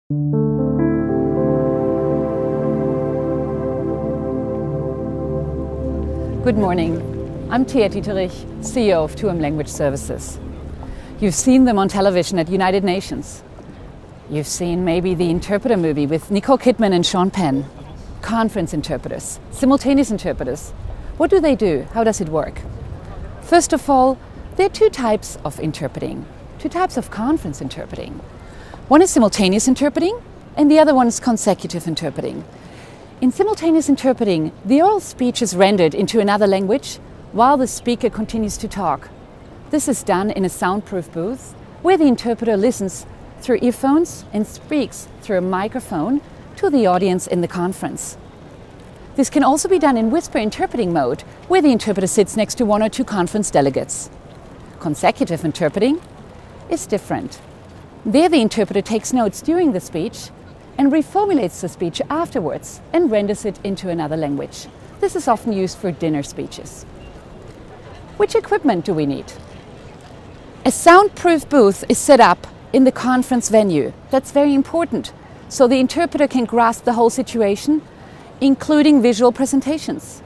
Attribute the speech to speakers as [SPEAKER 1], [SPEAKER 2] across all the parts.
[SPEAKER 1] Good morning. I'm Dietterich, CEO of 2M Language Services. You've seen them on television at United Nations. You've seen maybe the Interpreter movie with Nicole Kidman and Penn. Conference interpreters, simultaneous interpreters. What do they do? How does it work? First of all, there are two types of interpreting, two types of conference interpreting. One is simultaneous interpreting, and the other one is consecutive interpreting. In simultaneous interpreting, the oral speech is rendered into another language while the speaker continues to talk. This is done in a soundproof booth where the interpreter listens through earphones and speaks through a microphone to the audience in the conference. This can also be done in whisper interpreting mode where the interpreter sits next to one or two conference delegates. Consecutive interpreting is different. There the interpreter takes notes during the speech and reformulates the speech afterwards and renders it into another language. This is often used for dinner speeches. Which equipment do we need? A soundproof booth is set up in the conference venue. That's very important, so the interpreter can grasp the whole situation, including visual presentations.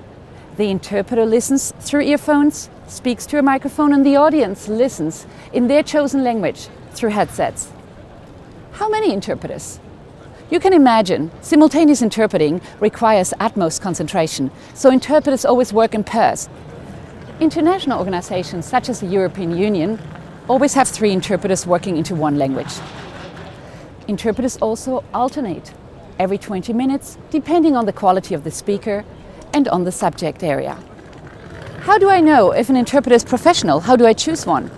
[SPEAKER 1] The interpreter listens through earphones, speaks to a microphone, and the audience listens in their chosen language through headsets. How many interpreters? You can imagine, simultaneous interpreting requires utmost concentration, so interpreters always work in pairs. International organizations such as the European Union always have 3 interpreters working into one language. Interpreters also alternate every 20 minutes, depending on the quality of the speaker and on the subject area. How do I know if an interpreter is professional? How do I choose one?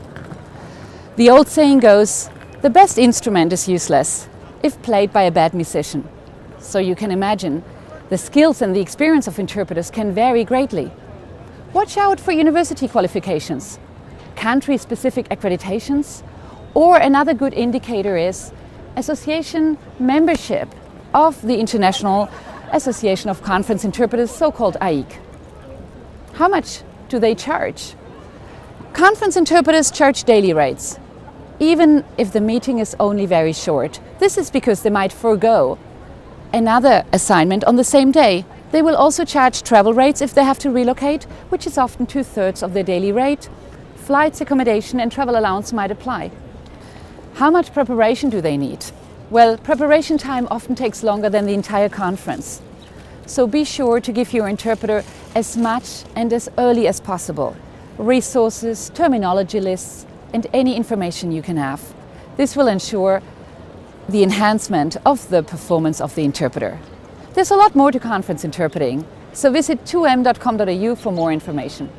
[SPEAKER 1] The old saying goes, the best instrument is useless if played by a bad musician. So you can imagine, the skills and the experience of interpreters can vary greatly. Watch out for university qualifications, country-specific accreditations, or another good indicator is association membership of the International Association of Conference Interpreters, so-called AIC. How much do they charge? Conference interpreters charge daily rates, even if the meeting is only very short. This is because they might forego another assignment on the same day. They will also charge travel rates if they have to relocate, which is often 2/3 of their daily rate. Flights, accommodation and travel allowance might apply. How much preparation do they need? Well, preparation time often takes longer than the entire conference. So be sure to give your interpreter as much and as early as possible resources, terminology lists, and any information you can have. This will ensure the enhancement of the performance of the interpreter. There's a lot more to conference interpreting, so visit 2m.com.au for more information.